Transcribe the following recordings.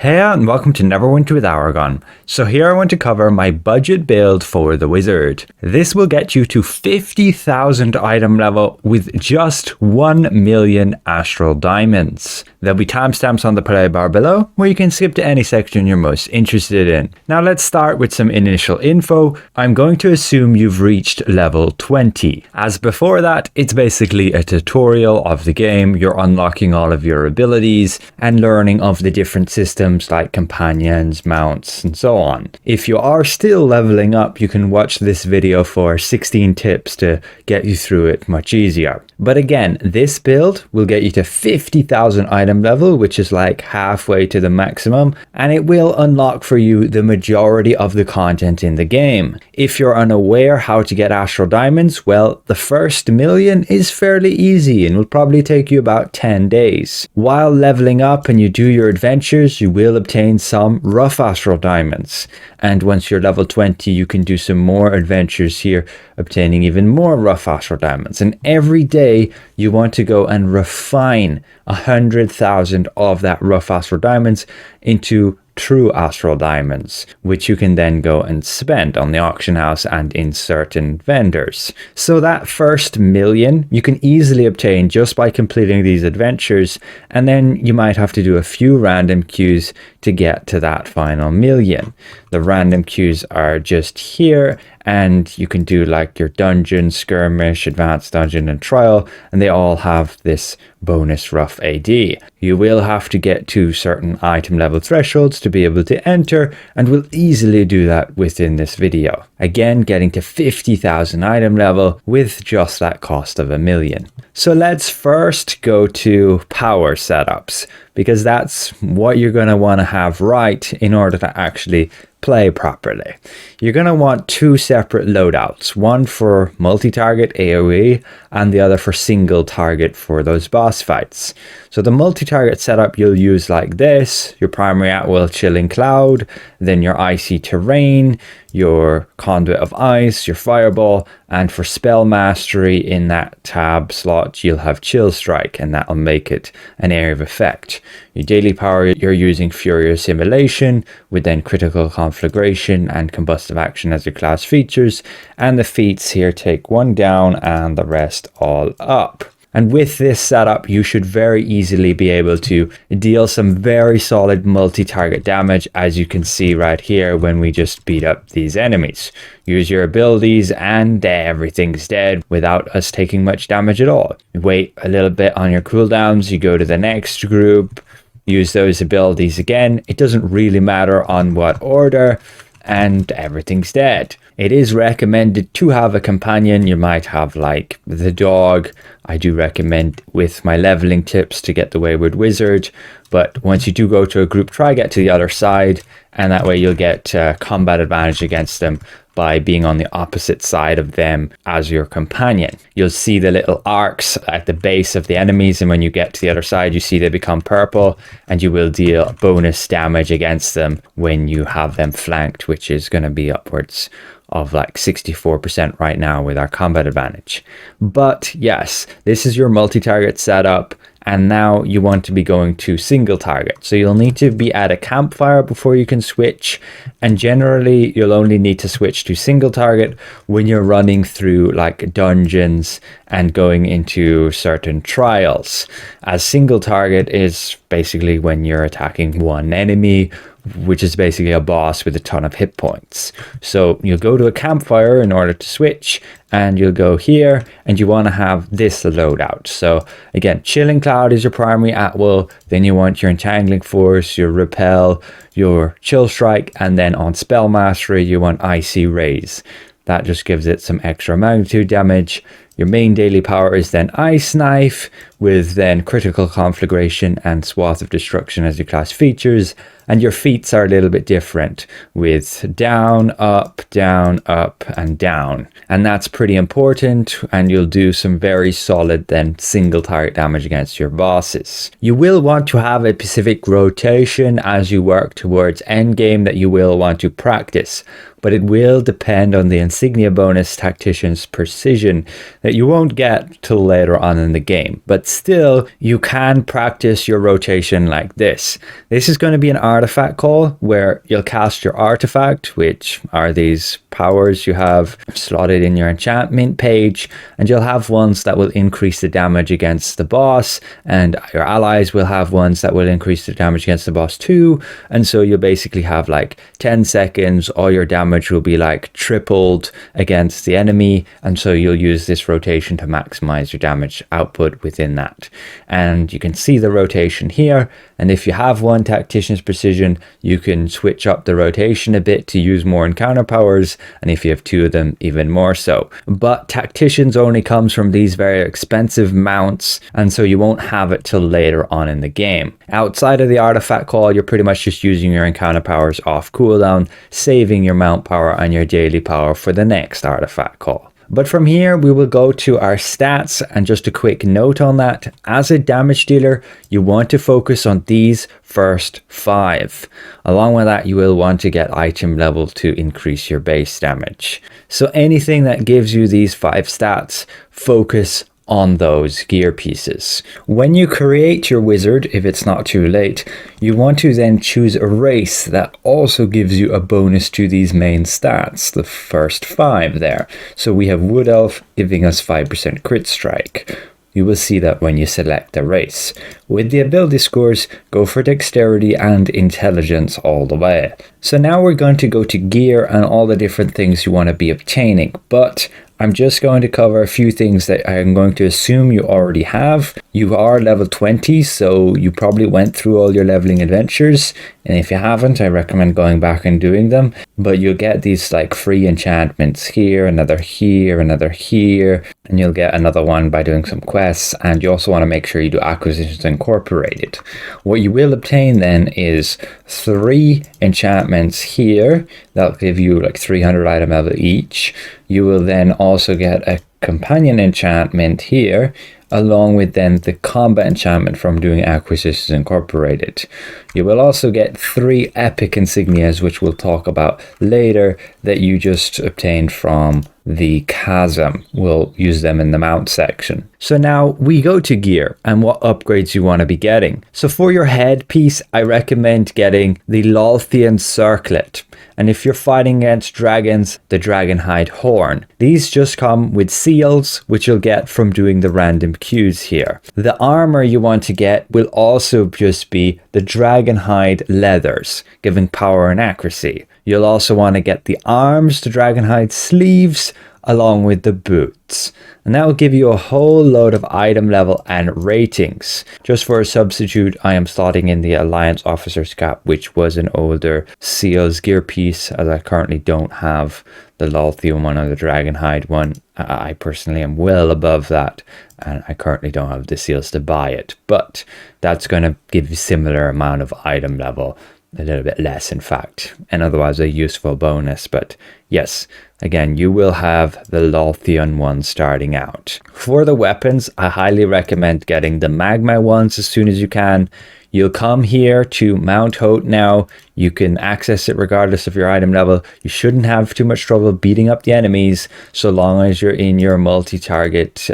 Hey and welcome to Neverwinter with Aragon. So here I want to cover my budget build for the wizard. This will get you to 50,000 item level with just 1 million Astral Diamonds. There'll be timestamps on the play bar below where you can skip to any section you're most interested in. Now let's start with some initial info. I'm going to assume you've reached level 20. As before that, it's basically a tutorial of the game. You're unlocking all of your abilities and learning of the different systems like companions, mounts, and so on. If you are still leveling up, you can watch this video for 16 tips to get you through it much easier. But again, this build will get you to 50,000 item level, which is like halfway to the maximum, and it will unlock for you the majority of the content in the game. If you're unaware how to get Astral Diamonds, well, the first million is fairly easy and will probably take you about 10 days. While leveling up and you do your adventures, you will obtain some rough Astral Diamonds. And once you're level 20, you can do some more adventures here, obtaining even more rough Astral Diamonds. And every day you want to go and refine 100,000 of that rough Astral Diamonds into true Astral Diamonds, which you can then go and spend on the auction house and in certain vendors. So that first million you can easily obtain just by completing these adventures, and then you might have to do a few random queues to get to that final million. The random queues are just here, and you can do like your dungeon, skirmish, advanced dungeon, and trial, and they all have this bonus rough AD. You will have to get to certain item level thresholds to be able to enter, and we'll easily do that within this video. Again, getting to 50,000 item level with just that cost of 1 million. So let's first go to power setups, because that's what you're going to want to have right in order to actually play properly. You're going to want two separate loadouts, one for multi-target AoE and the other for single target for those boss fights. So the multi-target setup you'll use like this: your primary at-will chilling cloud, then your icy terrain, your conduit of ice, your fireball, and for spell mastery in that tab slot you'll have chill strike, and that'll make it an area of effect. Your daily power, you're using fury assimilation with then critical conflagration and combustive action as your class features, and the feats here take one down and the rest all up. And with this setup, you should very easily be able to deal some very solid multi-target damage, as you can see right here when we just beat up these enemies. Use your abilities and everything's dead without us taking much damage at all. You wait a little bit on your cooldowns, you go to the next group, use those abilities again. It doesn't really matter on what order, and everything's dead. It is recommended to have a companion. You might have like the dog. I do recommend with my leveling tips to get the Wayward Wizard, but once you do go to a group, try get to the other side, and that way you'll get combat advantage against them by being on the opposite side of them as your companion. You'll see the little arcs at the base of the enemies, and when you get to the other side you see they become purple, and you will deal bonus damage against them when you have them flanked, which is going to be upwards of like 64% right now with our combat advantage. But yes, this is your multi-target setup, and now you want to be going to single target. So you'll need to be at a campfire before you can switch, and generally you'll only need to switch to single target when you're running through like dungeons and going into certain trials, as single target is basically when you're attacking one enemy, which is basically a boss with a ton of hit points. So you'll go to a campfire in order to switch, and you'll go here, and you want to have this loadout. So again, chilling cloud is your primary at-will, then you want your entangling force, your repel, your chill strike, and then on spell mastery you want icy rays. That just gives it some extra magnitude damage. Your main daily power is then Ice Knife, with then critical conflagration and swath of destruction as your class features. And your feats are a little bit different, with down, up, and down. And that's pretty important, and you'll do some very solid then single target damage against your bosses. You will want to have a specific rotation as you work towards endgame that you will want to practice, but it will depend on the insignia bonus Tactician's Precision that you won't get till later on in the game. But still, you can practice your rotation like this. This is going to be an artifact call where you'll cast your artifact, which are these powers you have slotted in your enchantment page, and you'll have ones that will increase the damage against the boss, and your allies will have ones that will increase the damage against the boss too. And so you'll basically have like 10 seconds, all your damage will be like tripled against the enemy, and so you'll use this rotation to maximize your damage output within that. And you can see the rotation here, and if you have one Tactician's Precision, you can switch up the rotation a bit to use more encounter powers, and if you have two of them, even more so. But Tacticians only comes from these very expensive mounts, and so you won't have it till later on in the game. Outside of the artifact call, you're pretty much just using your encounter powers off cooldown, saving your mount power and your daily power for the next artifact call. But from here, we will go to our stats, and just a quick note on that. As a damage dealer, you want to focus on these first 5. Along with that, you will want to get item level to increase your base damage. So anything that gives you these 5 stats, focus on those gear pieces. When you create your wizard, if it's not too late, you want to then choose a race that also gives you a bonus to these main stats, the first 5 there. So we have Wood Elf giving us 5% crit strike. You will see that when you select the race. With the ability scores, go for dexterity and intelligence all the way. So now we're going to go to gear and all the different things you want to be obtaining, but I'm just going to cover a few things that I'm going to assume you already have. You are level 20, so you probably went through all your leveling adventures, and if you haven't, I recommend going back and doing them. But you'll get these like free enchantments here, another here, and you'll get another one by doing some quests, and you also want to make sure you do acquisitions incorporated. What you will obtain then is 3 enchantments here that'll give you like 300 item level each. You will then also get a companion enchantment here, along with then the combat enchantment from doing acquisitions incorporated. You will also get 3 epic insignias, which we'll talk about later, that you just obtained from the chasm. We'll use them in the mount section. So now we go to gear and what upgrades you want to be getting. So for your headpiece, I recommend getting the Lolthian circlet. And if you're fighting against dragons, the Dragonhide horn. These just come with seals, which you'll get from doing the random queues here. The armor you want to get will also just be the Dragonhide leathers, giving power and accuracy. You'll also want to get the arms, the Dragonhide sleeves, along with the boots. And that will give you a whole load of item level and ratings. Just for a substitute, I am slotting in the Alliance Officer's Cap, which was an older Seals gear piece, as I currently don't have the Lolthian one or the Dragonhide one. I personally am well above that, and I currently don't have the seals to buy it. But that's going to give you similar amount of item level. A little bit less, in fact, and otherwise a useful bonus. But yes, again, you will have the Lolthian one starting out. For the weapons, I highly recommend getting the Magma ones as soon as you can. You'll come here to Mount Hote now. You can access it regardless of your item level. You shouldn't have too much trouble beating up the enemies so long as you're in your multi-target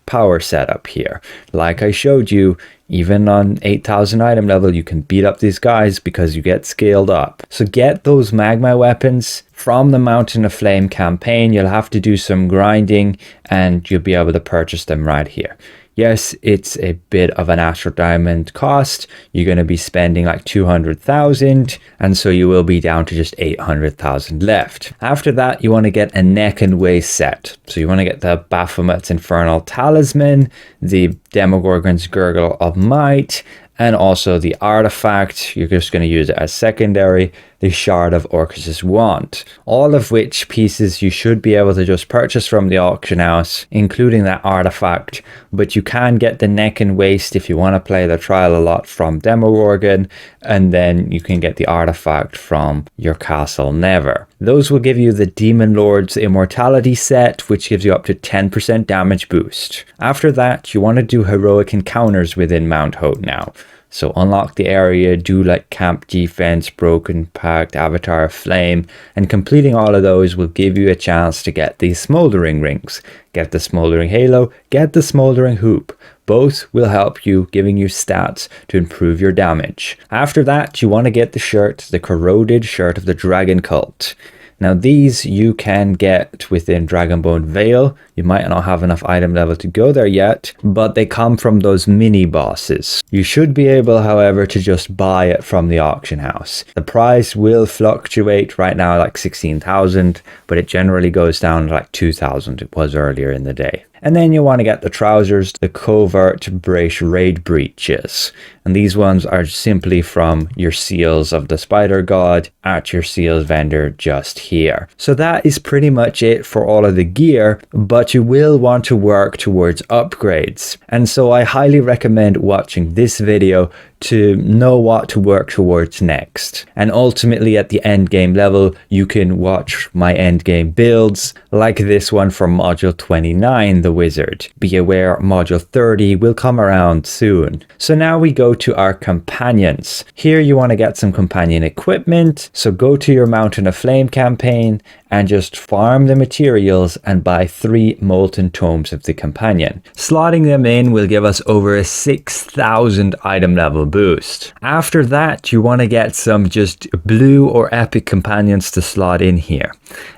power setup here. Like I showed you, even on 8,000 item level, you can beat up these guys because you get scaled up. So get those magma weapons from the Mountain of Flame campaign. You'll have to do some grinding and you'll be able to purchase them right here. Yes, it's a bit of an Astral Diamond cost. You're going to be spending like 200,000, and so you will be down to just 800,000 left. After that, you want to get a neck and waist set. So you want to get the Baphomet's Infernal Talisman, the Demogorgon's Gurgle of Might, and also the artifact. You're just going to use it as secondary, the Shard of Orcus's Wand. All of which pieces you should be able to just purchase from the auction house, including that artifact. But you can get the neck and waist if you want to play the trial a lot from Demogorgon, and then you can get the artifact from your Castle Never. Those will give you the Demon Lord's Immortality set, which gives you up to 10% damage boost. After that, you want to do heroic encounters within Mount Hote now. So unlock the area, do like camp defense, broken pact, avatar flame, and completing all of those will give you a chance to get these smoldering rings. Get the smoldering halo, get the smoldering hoop. Both will help you, giving you stats to improve your damage. After that, you want to get the shirt, the corroded shirt of the dragon cult. Now these you can get within Dragonbone Vale. You might not have enough item level to go there yet, but they come from those mini bosses. You should be able, however, to just buy it from the auction house. The price will fluctuate right now like 16,000, but it generally goes down to like 2,000. It was earlier in the day. And then you want to get the trousers, the covert brace raid breeches. And these ones are simply from your seals of the spider god at your seals vendor just here. So that is pretty much it for all of the gear, but you will want to work towards upgrades. And so I highly recommend watching this video to know what to work towards next. And ultimately at the end game level, you can watch my end game builds like this one for module 29, the wizard. Be aware module 30 will come around soon. So now we go to our companions. Here you want to get some companion equipment. So go to your Mountain of Flame campaign and just farm the materials and buy 3 molten tomes of the companion. Slotting them in will give us over a 6,000 item level boost. After that, you want to get some just blue or epic companions to slot in here.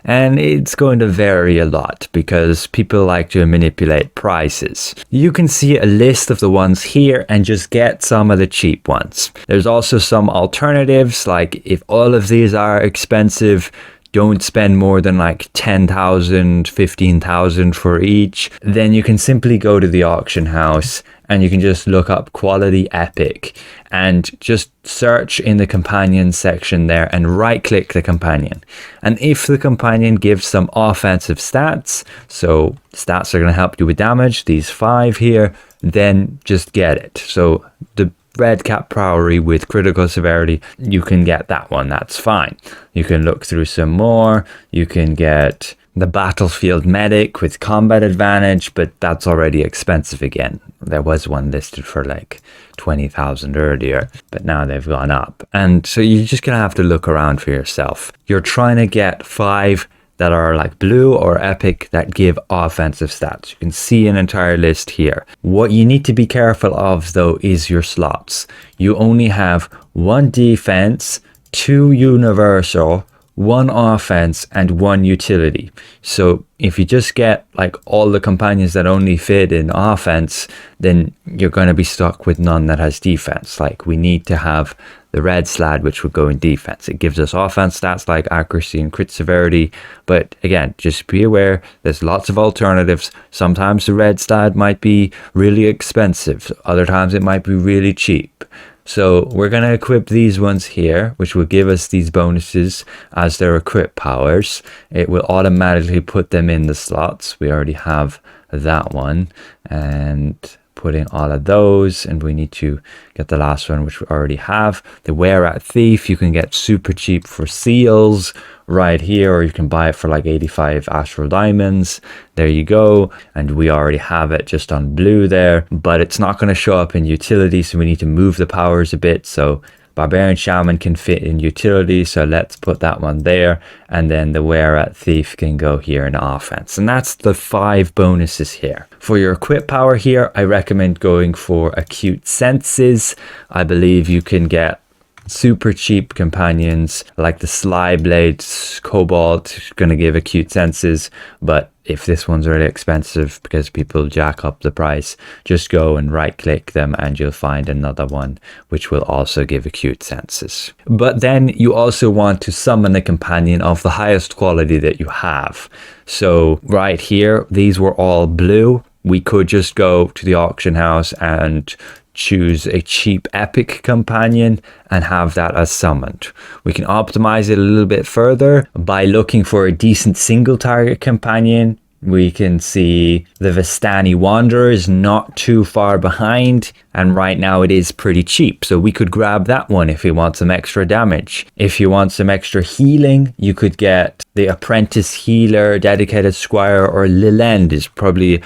And it's going to vary a lot because people like to manipulate prices. You can see a list of the ones here and just get some of the cheap ones. There's also some alternatives, like if all of these are expensive, don't spend more than like 10,000, 15,000 for each. Then you can simply go to the auction house and you can just look up quality epic and just search in the companion section there and right click the companion. And if the companion gives some offensive stats, so stats are going to help you with damage, these 5 here, then just get it. So the red cap prowry with critical severity, you can get that one, that's fine. You can look through some more. You can get the battlefield medic with combat advantage, but that's already expensive again. There was one listed for like 20,000 earlier, but now they've gone up. And so you're just gonna have to look around for yourself. You're trying to get 5 that are like blue or epic that give offensive stats. You can see an entire list here. What you need to be careful of though is your slots. You only have 1 defense, 2 universal, 1 offense and 1 utility. So if you just get like all the companions that only fit in offense, then you're going to be stuck with none that has defense. Like we need to have the red slad, which would go in defense. It gives us offense stats like accuracy and crit severity. But again, just be aware, there's lots of alternatives. Sometimes the red slad might be really expensive. Other times it might be really cheap. So we're going to equip these ones here, which will give us these bonuses as their equip powers. It will automatically put them in the slots. We already have that one. And putting all of those, and we need to get the last one, which we already have. The Wear Out Thief, you can get super cheap for seals right here, or you can buy it for like 85 Astral Diamonds. There you go. And we already have it just on blue there, but it's not going to show up in utility, so we need to move the powers a bit. So Barbarian Shaman can fit in utility, so let's put that one there. And then the Wear Out Thief can go here in offense. And that's the 5 bonuses here. For your equip power here, I recommend going for Acute Senses. I believe you can get super cheap companions like the Sly Blade Cobalt, going to give acute senses, but if this one's really expensive because people jack up the price, just go and right click them and you'll find another one which will also give acute senses. But then you also want to summon a companion of the highest quality that you have. So right here, these were all blue. We could just go to the auction house and choose a cheap epic companion and have that as summoned. We can optimize it a little bit further by looking for a decent single target companion. We can see the Vistani Wanderer is not too far behind, and right now it is pretty cheap, so we could grab that one if you want some extra damage. If you want some extra healing, you could get the Apprentice Healer, Dedicated Squire, or Lilend is probably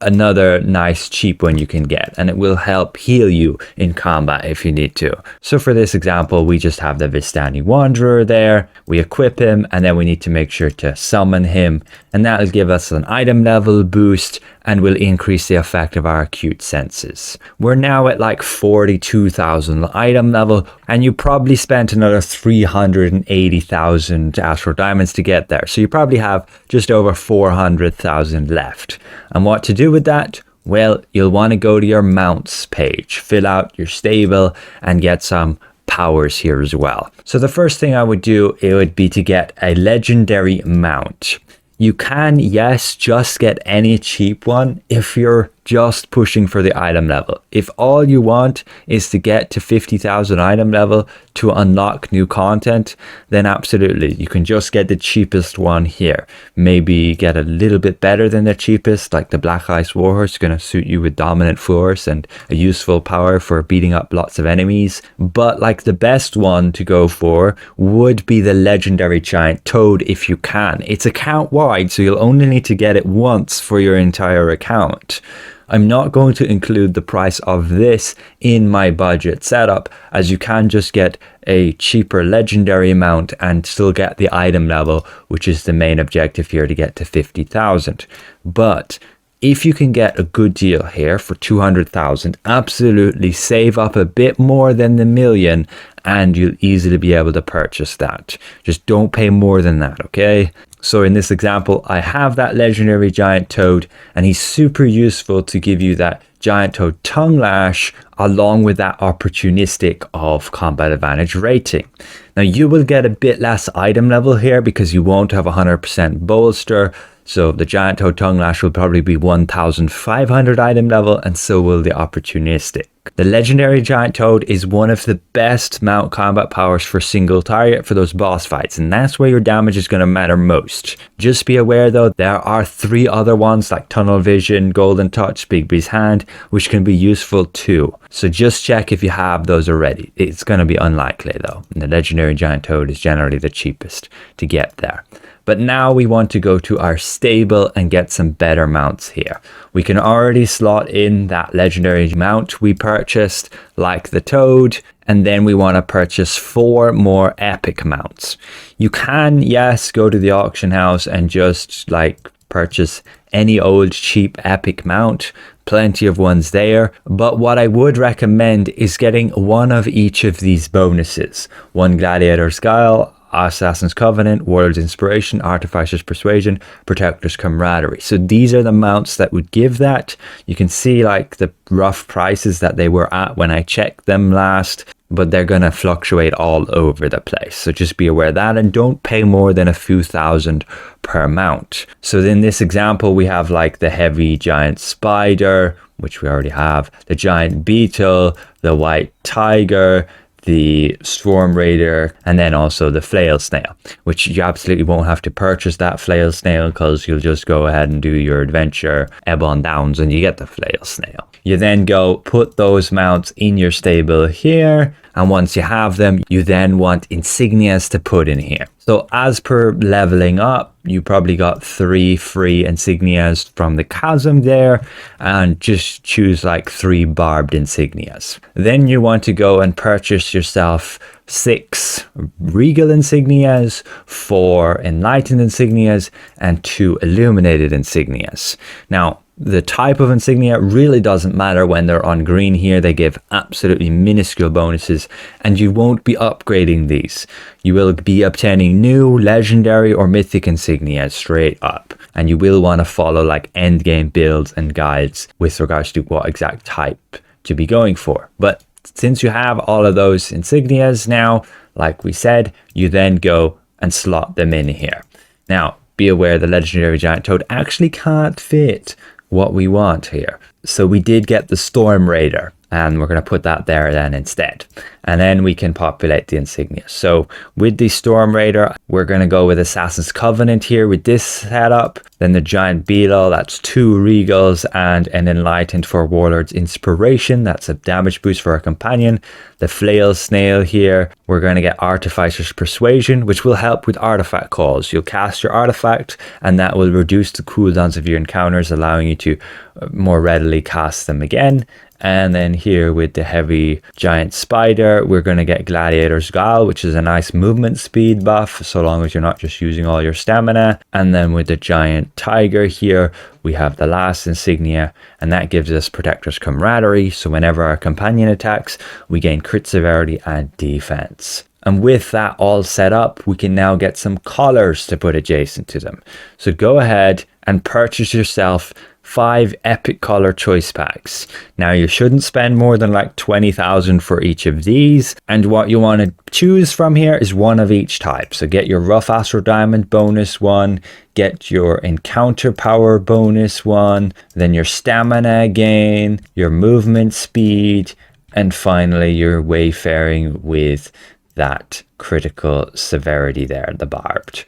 another nice cheap one you can get, and it will help heal you in combat if you need to. So for this example, we just have the Vistani Wanderer there. We equip him, and then we need to make sure to summon him, and that'll give us an item level boost and will increase the effect of our acute senses. We're now at like 42,000 item level, and you probably spent another 380,000 Astral Diamonds to get there. So you probably have just over 400,000 left. And what to do with that? Well, you'll want to go to your mounts page, fill out your stable, and get some powers here as well. So the first thing I would do, it would be to get a legendary mount. You can, yes, just get any cheap one if you're just pushing for the item level. If all you want is to get to 50,000 item level to unlock new content, then absolutely, you can just get the cheapest one here. Maybe get a little bit better than the cheapest, like the Black Ice Warhorse, going to suit you with dominant force and a useful power for beating up lots of enemies. But like the best one to go for would be the legendary giant toad if you can. It's account wide, so you'll only need to get it once for your entire account. I'm not going to include the price of this in my budget setup, as you can just get a cheaper legendary amount and still get the item level, which is the main objective here, to get to 50,000. But if you can get a good deal here for 200,000, absolutely save up a bit more than the million and you'll easily be able to purchase that. Just don't pay more than that, okay? So in this example, I have that legendary giant toad, and he's super useful to give you that giant toad tongue lash along with that opportunistic of combat advantage rating. Now you will get a bit less item level here because you won't have 100% bolster. So the giant toad tongue lash will probably be 1,500 item level, and so will the opportunistic. The legendary giant toad is one of the best mount combat powers for single target for those boss fights, and that's where your damage is going to matter most. Just be aware though, there are 3 other ones like Tunnel Vision, Golden Touch, Bigby's Hand, which can be useful too. So just check if you have those already. It's going to be unlikely though. And the legendary giant toad is generally the cheapest to get there. But now we want to go to our stable and get some better mounts here. We can already slot in that legendary mount we purchased, like the toad, and then we want to purchase 4 more epic mounts. You can, yes, go to the auction house and just like purchase any old cheap epic mount. Plenty of ones there, but what I would recommend is getting one of each of these bonuses. One Gladiator's Guile, Assassin's Covenant, Warlord's Inspiration, Artificer's Persuasion, Protector's Camaraderie. So these are the mounts that would give that. You can see like the rough prices that they were at when I checked them last, but they're going to fluctuate all over the place. So just be aware of that, and don't pay more than a few thousand per mount. So in this example, we have like the heavy giant spider, which we already have, the giant beetle, the white tiger, the Storm Raider, and then also the Flail Snail, which you absolutely won't have to purchase that Flail Snail because you'll just go ahead and do your adventure Ebon Downs and you get the Flail Snail. You then go put those mounts in your stable here, and once you have them, you then want insignias to put in here. So as per leveling up, you probably got 3 free insignias from the chasm there, and just choose like 3 barbed insignias. Then you want to go and purchase yourself 6 regal insignias, 4 enlightened insignias, and 2 illuminated insignias. Now, the type of insignia really doesn't matter when they're on green here. They give absolutely minuscule bonuses, and you won't be upgrading these. You will be obtaining new legendary or mythic insignias straight up, and you will want to follow like endgame builds and guides with regards to what exact type to be going for. But since you have all of those insignias now, like we said, you then go and slot them in here. Now, be aware the legendary giant toad actually can't fit what we want here. So we did get the Storm Raider, and we're going to put that there then instead. And then we can populate the insignia. So with the Storm Raider, we're going to go with Assassin's Covenant here with this setup. Then the Giant Beetle, that's 2 Regals and an Enlightened for Warlord's Inspiration. That's a damage boost for our companion. The Flail Snail here, we're going to get Artificer's Persuasion, which will help with artifact calls. You'll cast your artifact and that will reduce the cooldowns of your encounters, allowing you to more readily cast them again. And then here with the heavy giant spider, we're going to get Gladiator's Guile, which is a nice movement speed buff, so long as you're not just using all your stamina. And then with the giant tiger here, we have the last insignia, and that gives us Protector's Camaraderie. So whenever our companion attacks, we gain crit severity and defense. And with that all set up, we can now get some collars to put adjacent to them. So go ahead and purchase yourself 5 epic collar choice packs. Now you shouldn't spend more than like 20,000 for each of these, and what you want to choose from here is one of each type. So get your rough Astral Diamond bonus one, get your encounter power bonus one, then your stamina gain, your movement speed, and finally your wayfaring with that critical severity there, the barbed.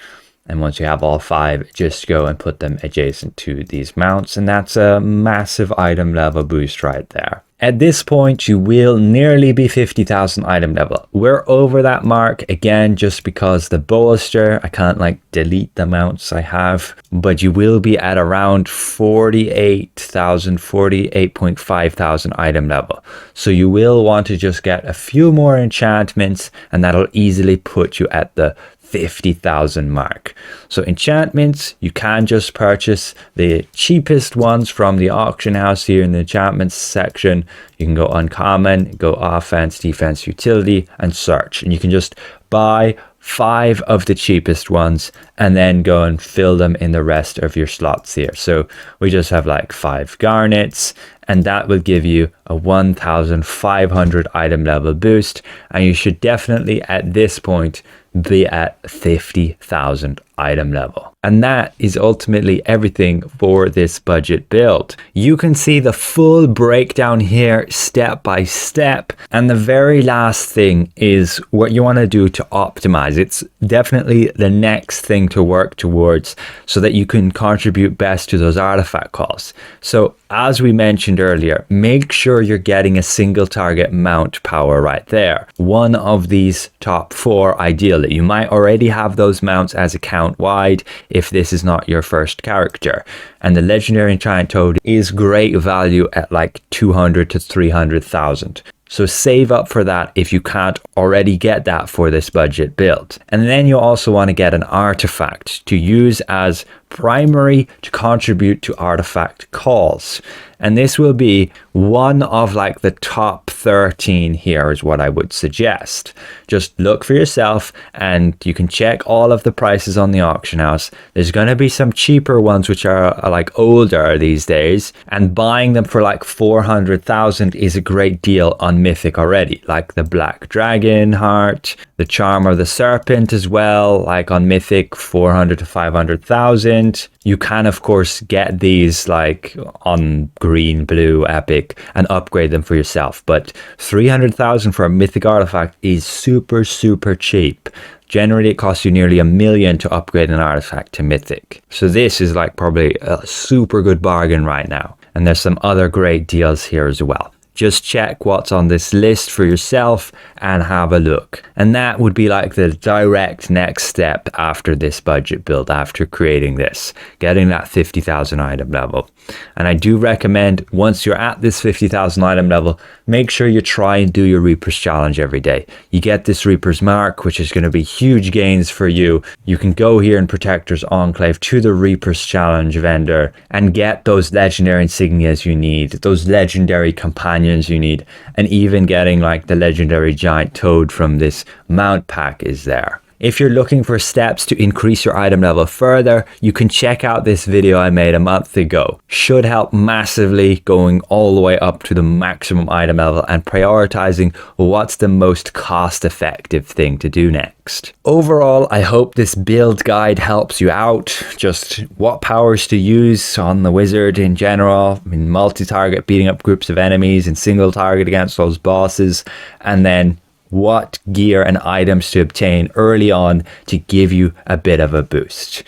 And once you have all 5, just go and put them adjacent to these mounts, and that's a massive item level boost right there. At this point, you will nearly be 50,000 item level. We're over that mark again, just because the bolster, I can't like delete the mounts I have, but you will be at around 48,000, 48.5 thousand item level. So you will want to just get a few more enchantments, and that'll easily put you at the 50,000 mark. So enchantments, you can just purchase the cheapest ones from the auction house here in the enchantments section. You can go uncommon, go offense, defense, utility, and search, and you can just buy 5 of the cheapest ones and then go and fill them in the rest of your slots here. So we just have like 5 garnets, and that will give you a 1,500 item level boost, and you should definitely at this point be at 50,000 item level. And that is ultimately everything for this budget build. You can see the full breakdown here step by step, and the very last thing is what you want to do to optimize. It's definitely the next thing to work towards so that you can contribute best to those artifact calls. So as we mentioned earlier, make sure you're getting a single target mount power right there. One of these top 4 ideally. You might already have those mounts as account wide if this is not your first character. And the legendary giant toad is great value at like 200 to 300,000. So save up for that if you can't already get that for this budget build. And then you also want to get an artifact to use as primary to contribute to artifact calls. And this will be one of like the top 13 here is what I would suggest. Just look for yourself and you can check all of the prices on the auction house. There's going to be some cheaper ones which are like older these days, and buying them for like 400,000 is a great deal on Mythic already, like the Black Dragon Heart, the Charm of the Serpent as well, like on Mythic 400 to 500,000. You can of course get these like on green, blue, epic and upgrade them for yourself, but 300,000 for a Mythic artifact is super cheap. Generally it costs you nearly $1 million to upgrade an artifact to Mythic. So this is like probably a super good bargain right now. And there's some other great deals here as well. Just check what's on this list for yourself and have a look. And that would be like the direct next step after this budget build, after creating this, getting that 50,000 item level. And I do recommend once you're at this 50,000 item level, make sure you try and do your Reaper's Challenge every day. You get this Reaper's Mark, which is going to be huge gains for you. You can go here in Protector's Enclave to the Reaper's Challenge vendor and get those legendary insignias you need, those legendary companions you need, and even getting like the legendary giant toad from this mount pack is there. If you're looking for steps to increase your item level further, you can check out this video I made a month ago. Should help massively going all the way up to the maximum item level and prioritizing what's the most cost effective thing to do next. Overall, I hope this build guide helps you out. Just what powers to use on the wizard in general, in multi-target beating up groups of enemies, and single target against those bosses, and then what gear and items to obtain early on to give you a bit of a boost.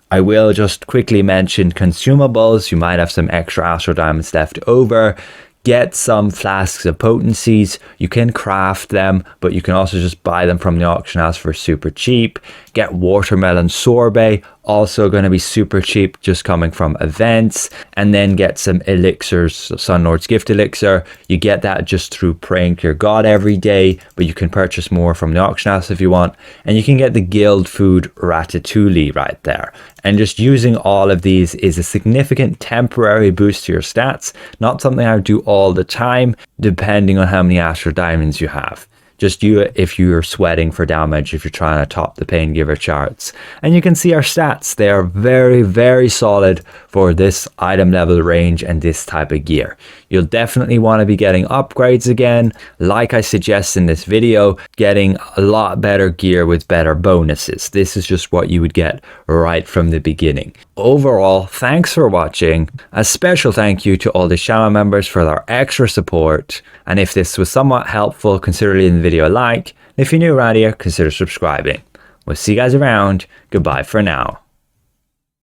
I will just quickly mention consumables. You might have some extra Astral Diamonds left over. Get some flasks of potencies. You can craft them, but you can also just buy them from the auction house for super cheap. Get watermelon sorbet, also going to be super cheap, just coming from events. And then get some elixirs, Sun Lord's Gift Elixir. You get that just through praying to your god every day, but you can purchase more from the auction house if you want. And you can get the guild food ratatouille right there. And just using all of these is a significant temporary boost to your stats, not something I would do all the time, depending on how many Astral Diamonds you have. Just do it if you're sweating for damage, if you're trying to top the Pain Giver charts. And you can see our stats. They are very, very solid for this item level range and this type of gear. You'll definitely want to be getting upgrades again. Like I suggest in this video, getting a lot better gear with better bonuses. This is just what you would get right from the beginning. Overall, thanks for watching. A special thank you to all the channel members for their extra support. And if this was somewhat helpful, consider leaving the video a like. If you're new around here, consider subscribing. We'll see you guys around. Goodbye for now.